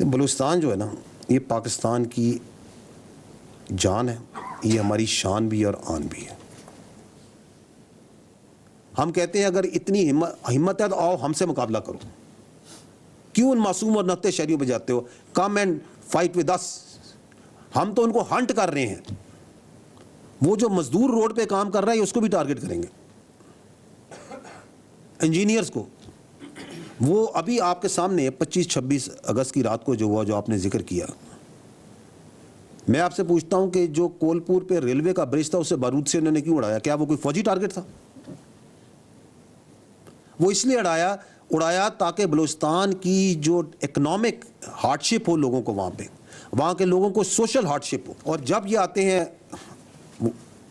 بلوچستان جو ہے نا، یہ پاکستان کی جان ہے، یہ ہماری شان بھی اور آن بھی ہے۔ ہم کہتے ہیں اگر اتنی ہمت ہے تو آؤ ہم سے مقابلہ کرو، کیوں ان معصوم اور نقطے شہریوں پہ جاتے ہو؟ Come and fight with us. ہم تو ان کو ہنٹ کر رہے ہیں، وہ جو مزدور روڈ پہ کام کر رہا ہے اس کو بھی ٹارگٹ کریں گے، انجینئرز کو۔ وہ ابھی آپ کے سامنے 25-26 اگست کی رات کو جو ہوا، جو آپ نے ذکر کیا، میں آپ سے پوچھتا ہوں کہ جو کولپور پہ ریلوے کا برج تھا اسے بارود سے انہوں نے کیوں اڑایا؟ کیا وہ کوئی فوجی ٹارگٹ تھا؟ وہ اس لیے اڑایا تاکہ بلوچستان کی جو اکنامک ہارڈ شپ ہو لوگوں کو، وہاں کے لوگوں کو سوشل ہارڈ شپ ہو۔ اور جب یہ آتے ہیں،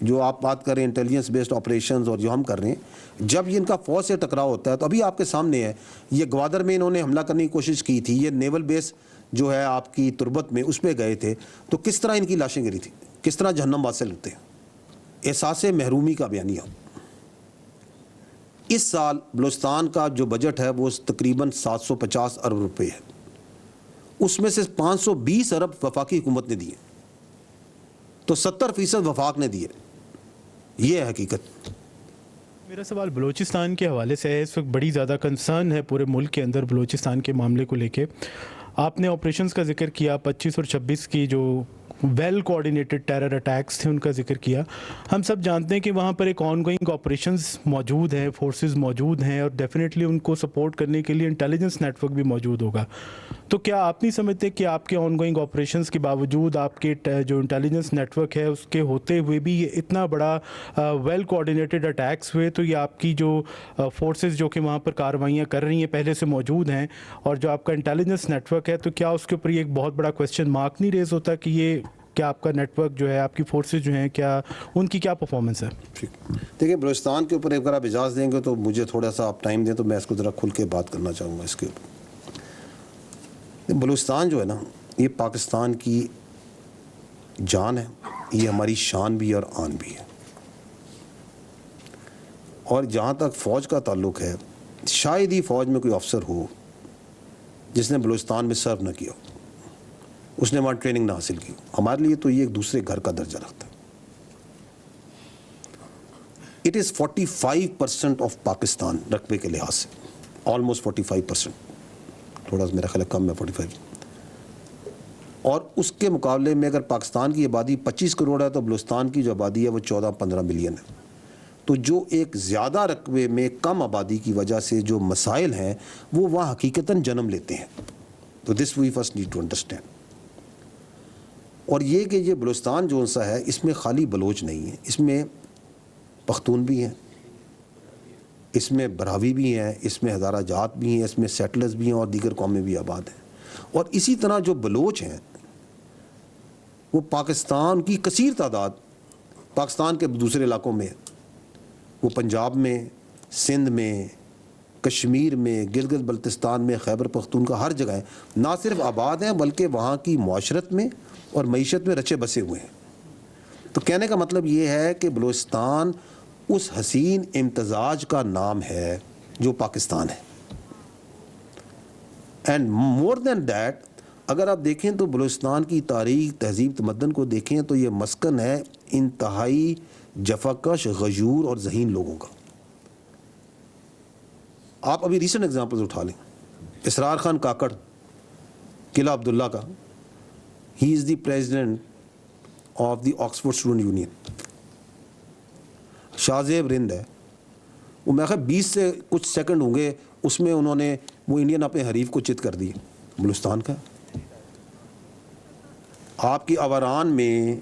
جو آپ بات کر رہے ہیں انٹیلیجنس بیسڈ آپریشنز اور جو ہم کر رہے ہیں، جب یہ ان کا فوج سے ٹکراؤ ہوتا ہے تو ابھی آپ کے سامنے ہے، یہ گوادر میں انہوں نے حملہ کرنے کی کوشش کی تھی، یہ نیول بیس جو ہے آپ کی تربت میں اس پہ گئے تھے، تو کس طرح ان کی لاشیں گری تھیں، کس طرح جہنم باد سے لگتے ہیں۔ احساس محرومی کا بیانیہ۔ اس سال بلوچستان کا جو بجٹ ہے وہ تقریباً 750 ارب روپے ہے، اس میں سے 520 ارب وفاقی حکومت نے دیے، تو 70% وفاق نے دیے۔ یہ ہے حقیقت۔ میرا سوال بلوچستان کے حوالے سے ہے۔ اس وقت بڑی زیادہ کنسرن ہے پورے ملک کے اندر بلوچستان کے معاملے کو لے کے۔ آپ نے آپریشنز کا ذکر کیا، 25 اور 26 کی جو ویل کوآرڈینیٹڈ ٹیرر اٹیکس تھے ان کا ذکر کیا۔ ہم سب جانتے ہیں کہ وہاں پر ایک آن گوئنگ آپریشنز موجود ہیں، فورسز موجود ہیں، اور ڈیفینیٹلی ان کو سپورٹ کرنے کے لیے انٹیلیجنس نیٹ ورک بھی موجود ہوگا۔ تو کیا آپ نہیں سمجھتے کہ آپ کے آن گوئنگ آپریشنز کے باوجود آپ کے جو انٹیلیجنس نیٹ ورک ہے اس کے ہوتے ہوئے بھی یہ اتنا بڑا ویل کوآرڈینیٹڈ اٹیکس ہوئے، تو یہ آپ کی جو فورسز جو کہ وہاں پر کارروائیاں کر رہی ہیں پہلے سے موجود ہیں، اور جو آپ کا انٹیلیجنس نیٹ ورک ہے، تو کیا اس کے اوپر یہ ایک بہت بڑا کویسچن مارک نہیں ریز ہوتا کہ یہ کیا آپ کا نیٹ ورک جو ہے، آپ کی فورسز جو ہیں، کیا ان کی کیا پرفارمنس ہے؟ دیکھیں، بلوچستان کے اوپر ایک بار آپ اجازت دیں گے تو مجھے تھوڑا سا آپ ٹائم دیں تو میں اس کو ذرا کھل کے بات کرنا چاہوں گا اس کے اوپر۔ بلوچستان جو ہے نا، یہ پاکستان کی جان ہے، یہ ہماری شان بھی اور آن بھی ہے۔ اور جہاں تک فوج کا تعلق ہے، شاید ہی فوج میں کوئی افسر ہو جس نے بلوچستان میں سرو نہ کیا، اس نے وہاں ٹریننگ نہ حاصل کی۔ ہمارے لیے تو یہ ایک دوسرے گھر کا درجہ رکھتا ہے۔ اٹ از 45% آف پاکستان رقبے کے لحاظ سے، آلموسٹ 45%، تھوڑا سا میرا خیال ہے کم ہے 45۔ اور اس کے مقابلے میں اگر پاکستان کی آبادی 25 کروڑ ہے تو بلوچستان کی جو آبادی ہے وہ 14-15 ملین ہے۔ تو جو ایک زیادہ رقبے میں کم آبادی کی وجہ سے جو مسائل ہیں وہ وہاں حقیقتاً جنم لیتے ہیں۔ تو this we first need to understand. اور یہ کہ یہ بلوچستان جو سا ہے، اس میں خالی بلوچ نہیں ہے، اس میں پختون بھی ہیں، اس میں براہوی بھی ہیں، اس میں ہزارہ جات بھی ہیں، اس میں سیٹلرز بھی ہیں اور دیگر قومیں بھی آباد ہیں۔ اور اسی طرح جو بلوچ ہیں وہ پاکستان کی کثیر تعداد پاکستان کے دوسرے علاقوں میں، وہ پنجاب میں، سندھ میں، کشمیر میں، گلگت بلتستان میں، خیبر پختونخوا، ہر جگہ ہیں، نہ صرف آباد ہیں بلکہ وہاں کی معاشرت میں اور معیشت میں رچے بسے ہوئے ہیں۔ تو کہنے کا مطلب یہ ہے کہ بلوچستان اس حسین امتزاج کا نام ہے جو پاکستان ہے۔ اینڈ مور دین دیٹ، اگر آپ دیکھیں تو بلوچستان کی تاریخ، تہذیب، تمدن کو دیکھیں تو یہ مسکن ہے انتہائی جفاکش، غیور اور ذہین لوگوں کا۔ آپ ابھی ریسنٹ ایگزامپلز اٹھا لیں، اسرار خان کاکڑ، قلعہ عبداللہ کا، he is the president of the Oxford student union. Shahzeb Rind ہے، وہ میں خیال 20 سے کچھ سیکنڈ ہوں گے، اس میں انہوں نے وہ انڈین اپنے حریف کو چت کر دی، بلوچستان کا۔ آپ کی آوران میں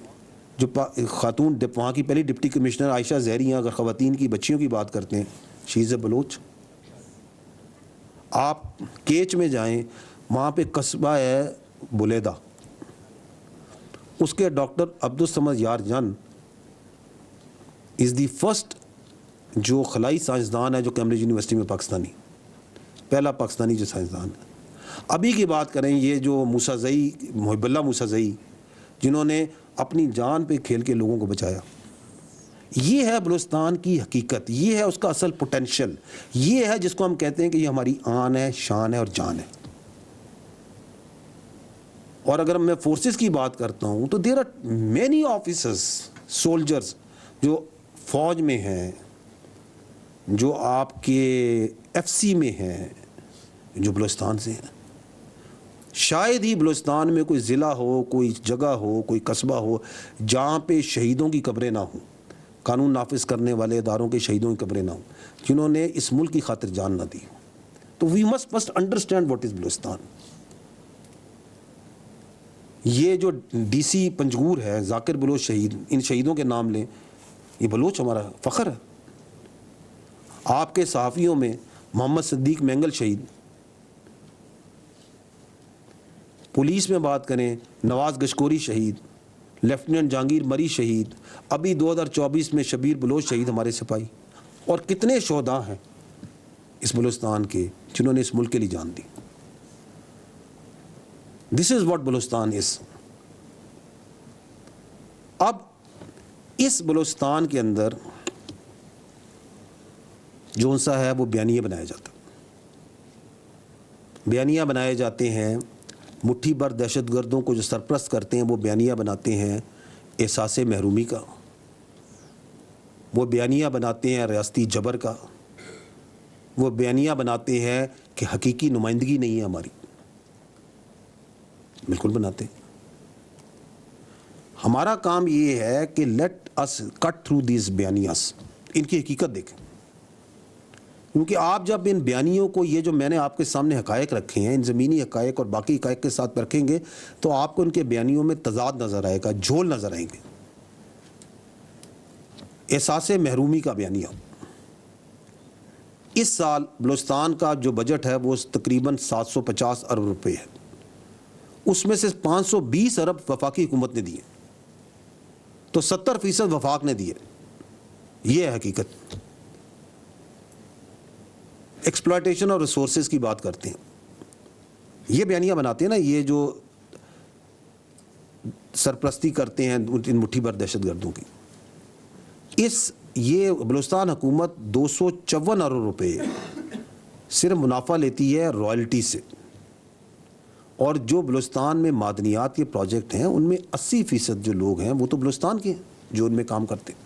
جو خاتون وہاں کی پہلی ڈپٹی کمشنر عائشہ زہری ہیں، اگر خواتین کی بچیوں کی بات کرتے ہیں، شی از اے بلوچ۔ آپ کیچ میں جائیں، وہاں پہ قصبہ ہے بلیدہ، اس کے ڈاکٹر عبدالصمد یار جان از دی فرسٹ جو خلائی سائنسدان ہے جو کیمبرج یونیورسٹی میں پاکستانی، پہلا پاکستانی جو سائنسدان ہے۔ ابھی کی بات کریں، یہ جو موسیٰ زئی، محب اللہ موسیٰ زئی، جنہوں نے اپنی جان پہ کھیل کے لوگوں کو بچایا، یہ ہے بلوچستان کی حقیقت، یہ ہے اس کا اصل پوٹینشل، یہ ہے جس کو ہم کہتے ہیں کہ یہ ہماری آن ہے، شان ہے اور جان ہے۔ اور اگر میں فورسز کی بات کرتا ہوں تو there are many officers soldiers جو فوج میں ہیں, جو آپ کے ایف سی میں ہیں, جو بلوچستان سے ہیں. شاید ہی بلوچستان میں کوئی ضلع ہو, کوئی جگہ ہو, کوئی قصبہ ہو جہاں پہ شہیدوں کی قبریں نہ ہوں, قانون نافذ کرنے والے اداروں کے شہیدوں کی قبریں نہ ہوں, جنہوں نے اس ملک کی خاطر جان نہ دی. تو we must first understand what is Balochistan. یہ جو ڈی سی پنجگور ہے, ذاکر بلوچ شہید, ان شہیدوں کے نام لیں, یہ بلوچ ہمارا فخر ہے. آپ کے صحافیوں میں محمد صدیق مینگل شہید, پولیس میں بات کریں نواز گشکوری شہید, لیفٹیننٹ جہانگیر مری شہید, ابھی 2024 میں شبیر بلوچ شہید ہمارے سپاہی, اور کتنے شہداء ہیں اس بلوچستان کے جنہوں نے اس ملک کے لیے جان دی. دس از واٹ بلوچستان از. اب اس بلوچستان کے اندر جو سا ہے وہ بیانیہ بنایا جاتا, بیانیہ بنائے جاتے ہیں. مٹھی بھر دہشت گردوں کو جو سرپرست کرتے ہیں وہ بیانیہ بناتے ہیں احساس محرومی کا, وہ بیانیہ بناتے ہیں ریاستی جبر کا, وہ بیانیہ بناتے ہیں کہ حقیقی نمائندگی نہیں ہے ہماری. بالکل بناتے ہیں. ہمارا کام یہ ہے کہ let us cut through these بیانیاز, ان کی حقیقت دیکھیں. کیونکہ آپ جب ان بیانیوں کو, یہ جو میں نے آپ کے سامنے حقائق رکھے ہیں, ان زمینی حقائق اور باقی حقائق کے ساتھ رکھیں گے تو آپ کو ان کے بیانیوں میں تضاد نظر آئے گا, جھول نظر آئیں گے. احساس محرومی کا بیانیہ. اس سال بلوچستان کا جو بجٹ ہے وہ تقریباً 750 ارب روپے ہے. اس میں سے 520 ارب وفاقی حکومت نے دیے, تو 70% وفاق نے دیے. یہ ہے حقیقت. ایکسپلائٹیشن اور ریسورسز کی بات کرتے ہیں, یہ بیانیہ بناتے ہیں نا, یہ جو سرپرستی کرتے ہیں ان مٹھی بھر دہشت گردوں کی. یہ بلوچستان حکومت 254 ارب روپے صرف منافع لیتی ہے رائلٹی سے, اور جو بلوچستان میں معدنیات کے پروجیکٹ ہیں ان میں 80% جو لوگ ہیں وہ تو بلوچستان کے ہیں جو ان میں کام کرتے ہیں.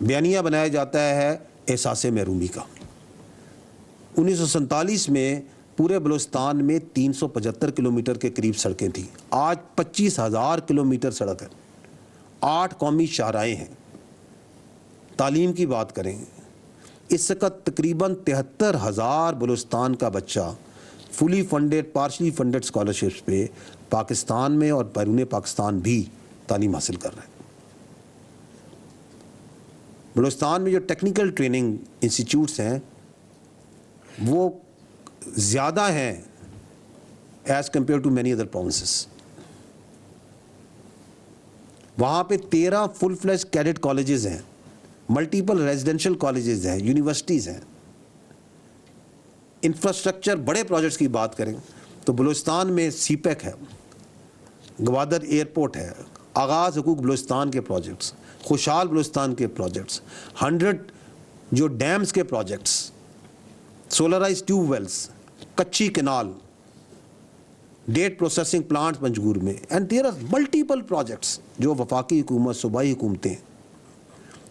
بیانیہ بنایا جاتا ہے احساس محرومی کا. 1947 میں پورے بلوچستان میں 375 کلومیٹر کے قریب سڑکیں تھیں, آج 25,000 کلومیٹر سڑک ہے, 8 قومی شاہراہیں ہیں. تعلیم کی بات کریں, اس وقت تقریباً 73,000 بلوچستان کا بچہ fully funded partially funded scholarships پہ پاکستان میں اور بیرون پاکستان بھی تعلیم حاصل کر رہے ہیں. بلوچستان میں جو ٹیکنیکل ٹریننگ انسٹیٹیوٹس ہیں وہ زیادہ ہیں as compare to many other provinces. وہاں پہ 13 فل فلیج کیڈٹ کالجز ہیں, ملٹیپل ریزیڈینشل کالجز ہیں, یونیورسٹیز ہیں. انفراسٹرکچر بڑے پروجیکٹس کی بات کریں تو بلوچستان میں سی پیک ہے, گوادر ایئرپورٹ ہے, آغاز حقوق بلوچستان کے پروجیکٹس, خوشحال بلوچستان کے پروجیکٹس, 100 جو ڈیمز کے projects, solarise tube wells, Kachhi canal, date processing plant Panjgur میں, and there are multiple projects جو وفاقی حکومت, صوبائی حکومتیں,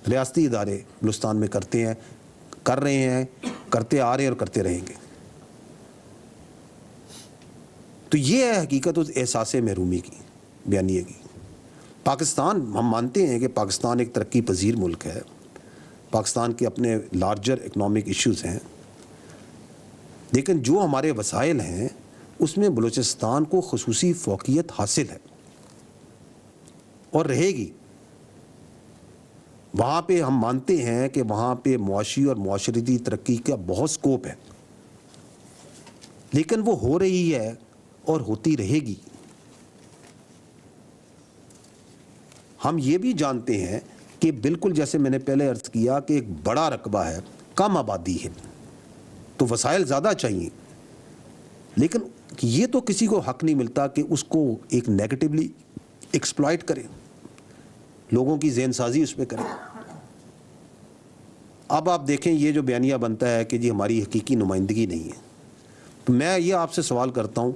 ریاستی ادارے بلوچستان میں کرتے ہیں, کر رہے ہیں, کرتے آ رہے ہیں اور کرتے رہیں گے. تو یہ ہے حقیقت اس احساس محرومی کی, بیانیے کی. پاکستان, ہم مانتے ہیں کہ پاکستان ایک ترقی پذیر ملک ہے, پاکستان کے اپنے لارجر اکنامک ایشوز ہیں, لیکن جو ہمارے وسائل ہیں اس میں بلوچستان کو خصوصی فوقیت حاصل ہے اور رہے گی. وہاں پہ ہم مانتے ہیں کہ وہاں پہ معاشی اور معاشرتی ترقی کا بہت سکوپ ہے, لیکن وہ ہو رہی ہے اور ہوتی رہے گی. ہم یہ بھی جانتے ہیں کہ بالکل جیسے میں نے پہلے عرض کیا کہ ایک بڑا رقبہ ہے, کم آبادی ہے, تو وسائل زیادہ چاہیے, لیکن یہ تو کسی کو حق نہیں ملتا کہ اس کو ایک نیگیٹیولی ایکسپلائٹ کرے, لوگوں کی ذہن سازی اس پہ کرے. اب آپ دیکھیں یہ جو بیانیہ بنتا ہے کہ جی ہماری حقیقی نمائندگی نہیں ہے, تو میں یہ آپ سے سوال کرتا ہوں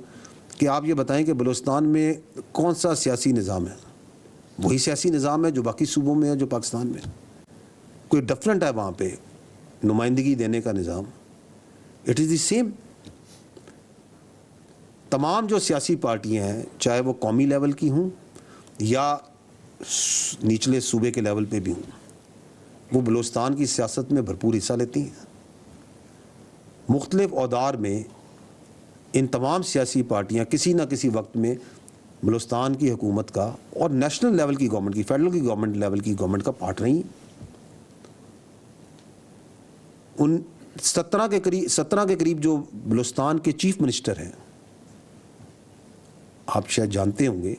کہ آپ یہ بتائیں کہ بلوچستان میں کون سا سیاسی نظام ہے؟ وہی سیاسی نظام ہے جو باقی صوبوں میں ہے، جو پاکستان میں. کوئی ڈفرینٹ ہے وہاں پہ نمائندگی دینے کا نظام؟ It is the same. تمام جو سیاسی پارٹیاں ہیں، چاہے وہ قومی لیول کی ہوں یا نچلے صوبے کے لیول پہ بھی ہوں، وہ بلوچستان کی سیاست میں بھرپور حصہ لیتی ہیں. مختلف اودار میں ان تمام سیاسی پارٹیاں کسی نہ کسی وقت میں بلوچستان کی حکومت کا اور نیشنل لیول کی گورنمنٹ کی، فیڈرل کی گورنمنٹ لیول کی گورنمنٹ کا پارٹ رہی. ان 17 کے قریب جو بلوچستان کے چیف منسٹر ہیں، آپ شاید جانتے ہوں گے،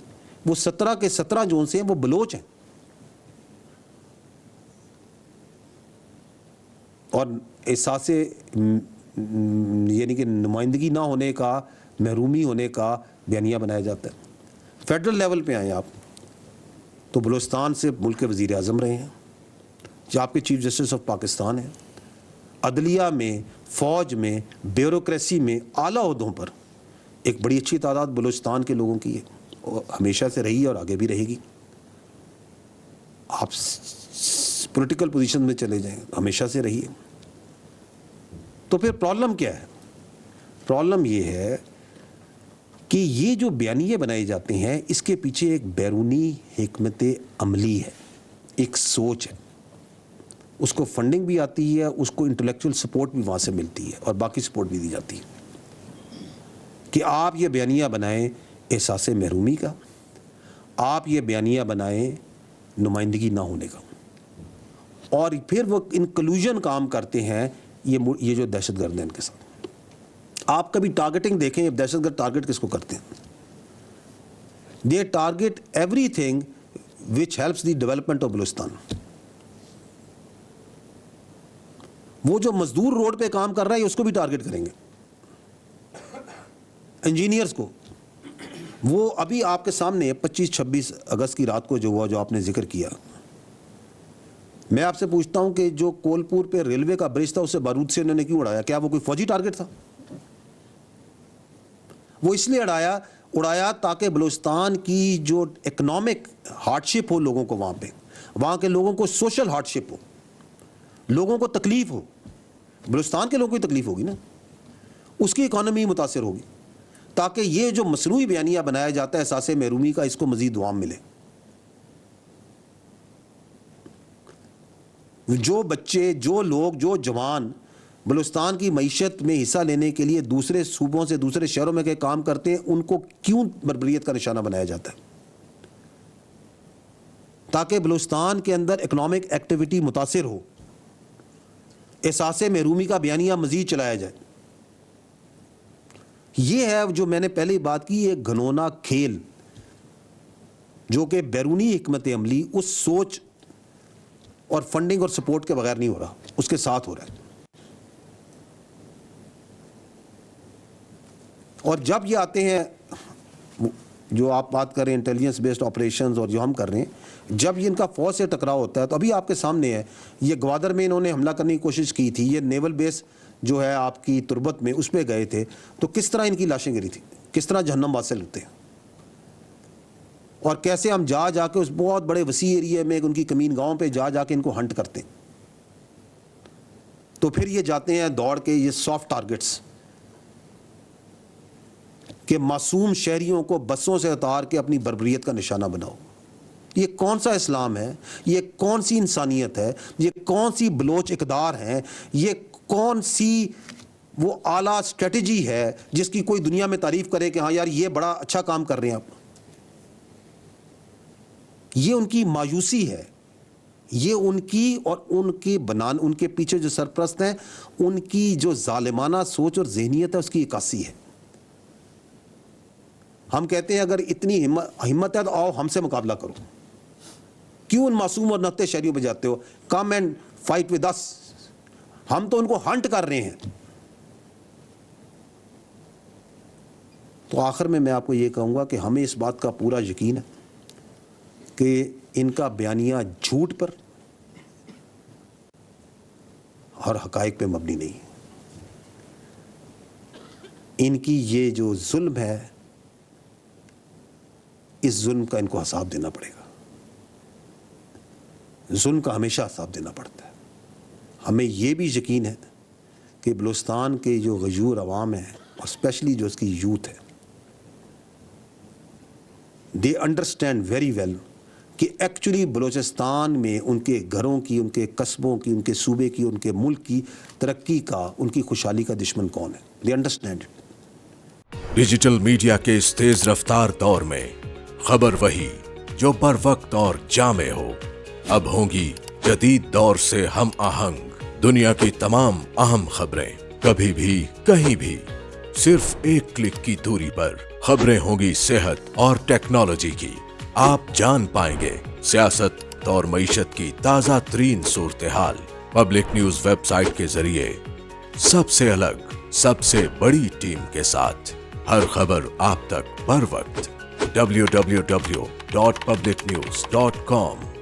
وہ 17 کے 17 جو سے ہیں وہ بلوچ ہیں. اور احساس یعنی کہ نمائندگی نہ ہونے کا، محرومی ہونے کا بیانیہ بنایا جاتا ہے. فیڈرل لیول پہ آئیں آپ تو بلوچستان سے ملک کے وزیر اعظم رہے ہیں، جو آپ کے چیف جسٹس آف پاکستان ہیں. عدلیہ میں، فوج میں، بیوروکریسی میں اعلیٰ عہدوں پر ایک بڑی اچھی تعداد بلوچستان کے لوگوں کی ہے، اور ہمیشہ سے رہی ہے اور آگے بھی رہے گی. آپ پولیٹیکل پوزیشن میں چلے جائیں، ہمیشہ سے رہی ہے. تو پھر پرابلم کیا ہے؟ پرابلم یہ ہے کہ یہ جو بیانیے بنائے جاتے ہیں، اس کے پیچھے ایک بیرونی حکمت عملی ہے، ایک سوچ ہے. اس کو فنڈنگ بھی آتی ہے، اس کو انٹلیکچوئل سپورٹ بھی وہاں سے ملتی ہے، اور باقی سپورٹ بھی دی جاتی ہے کہ آپ یہ بیانیہ بنائیں احساس محرومی کا، آپ یہ بیانیہ بنائیں نمائندگی نہ ہونے کا. اور پھر وہ انکلوژن کام کرتے ہیں یہ جو دہشت گرد ہیں ان کے ساتھ. آپ کبھی ٹارگیٹنگ دیکھیں، دہشت گرد ٹارگیٹ کس کو کرتے ہیں؟ They target everything which helps the development of Balochistan. وہ جو مزدور روڈ پہ کام کر رہا ہے اس کو بھی ٹارگیٹ کریں گے، انجینئرز کو. وہ ابھی آپ کے سامنے 25-26 اگست کی رات کو جو ہوا، جو آپ نے ذکر کیا، میں آپ سے پوچھتا ہوں کہ جو کولپور پہ ریلوے کا برج تھا اسے بارود سے انہوں نے کیوں اڑایا؟ کیا وہ کوئی فوجی ٹارگیٹ تھا؟ وہ اس لیے اڑایا تاکہ بلوچستان کی جو اکنامک ہارڈشپ ہو لوگوں کو، وہاں کے لوگوں کو سوشل ہارڈشپ ہو، لوگوں کو تکلیف ہو. بلوچستان کے لوگوں کو تکلیف ہوگی نا، اس کی اکانومی متاثر ہوگی، تاکہ یہ جو مصنوعی بیانیہ بنایا جاتا ہے احساس محرومی کا، اس کو مزید دوام ملے. جو بچے، جو لوگ، جو جوان بلوچستان کی معیشت میں حصہ لینے کے لیے دوسرے صوبوں سے، دوسرے شہروں میں کام کرتے ہیں، ان کو کیوں بربریت کا نشانہ بنایا جاتا ہے؟ تاکہ بلوچستان کے اندر اکنامک ایکٹیویٹی متاثر ہو، احساس محرومی کا بیانیہ مزید چلایا جائے. یہ ہے جو میں نے پہلے بات کی، ایک گھنونا کھیل جو کہ بیرونی حکمت عملی اس سوچ اور فنڈنگ اور سپورٹ کے بغیر نہیں ہو رہا، اس کے ساتھ ہو رہا ہے. اور جب یہ آتے ہیں، جو آپ بات کر رہے ہیں انٹیلیجنس بیسڈ آپریشنز، اور جو ہم کر رہے ہیں، جب یہ ان کا فوج سے ٹکراؤ ہوتا ہے، تو ابھی آپ کے سامنے ہے، یہ گوادر میں انہوں نے حملہ کرنے کی کوشش کی تھی، یہ نیول بیس جو ہے آپ کی تربت میں، اس پہ گئے تھے، تو کس طرح ان کی لاشیں گری تھی، کس طرح جہنم واصل ہوتے ہیں، اور کیسے ہم جا کے اس بہت بڑے وسیع ایریے میں ان کی کمین گاؤں پہ جا کے ان کو ہنٹ کرتے ہیں. تو پھر یہ جاتے ہیں دوڑ کے یہ سافٹ ٹارگٹس کہ معصوم شہریوں کو بسوں سے اتار کے اپنی بربریت کا نشانہ بناؤ. یہ کون سا اسلام ہے؟ یہ کون سی انسانیت ہے؟ یہ کون سی بلوچ اقدار ہیں؟ یہ کون سی وہ اعلیٰ اسٹریٹجی ہے جس کی کوئی دنیا میں تعریف کرے کہ ہاں یار یہ بڑا اچھا کام کر رہے ہیں آپ؟ یہ ان کی مایوسی ہے، یہ ان کی اور ان کے پیچھے جو سرپرست ہیں ان کی جو ظالمانہ سوچ اور ذہنیت ہے، اس کی عکاسی ہے. ہم کہتے ہیں اگر اتنی ہمت ہے تو آؤ ہم سے مقابلہ کرو. کیوں ان معصوم اور نہتے شہریوں پہ جاتے ہو؟ Come and fight with us. ہم تو ان کو ہنٹ کر رہے ہیں. تو آخر میں آپ کو یہ کہوں گا کہ ہمیں اس بات کا پورا یقین ہے کہ ان کا بیانیہ جھوٹ پر اور حقائق پہ مبنی نہیں. ان کی یہ جو ظلم ہے اس ظلم کا ان کو حساب دینا پڑے گا. ظلم کا ہمیشہ حساب دینا پڑتا ہے. ہمیں یہ بھی یقین ہے کہ بلوچستان کے جو غیور عوام ہیں اور اسپیشلی جو اس کی یوتھ ہے, دے انڈرسٹینڈ ویری ویل کہ ایکچولی بلوچستان میں ان کے گھروں کی, ان کے قصبوں کی, ان کے صوبے کی, ان کے ملک کی ترقی کا, ان کی خوشحالی کا دشمن کون ہے. They understand. ڈیجیٹل میڈیا کے اس تیز رفتار دور میں خبر وہی جو بر وقت اور جامع ہو. اب ہوں گی جدید دور سے ہم آہنگ. دنیا کی تمام اہم خبریں کبھی بھی کہیں بھی صرف ایک کلک کی دوری پر. خبریں ہوں گی صحت اور ٹیکنالوجی کی. آپ جان پائیں گے سیاست اور معیشت کی تازہ ترین صورتحال. پبلک نیوز ویب سائٹ کے ذریعے سب سے الگ, سب سے بڑی ٹیم کے ساتھ ہر خبر آپ تک بر وقت. www.publicnews.com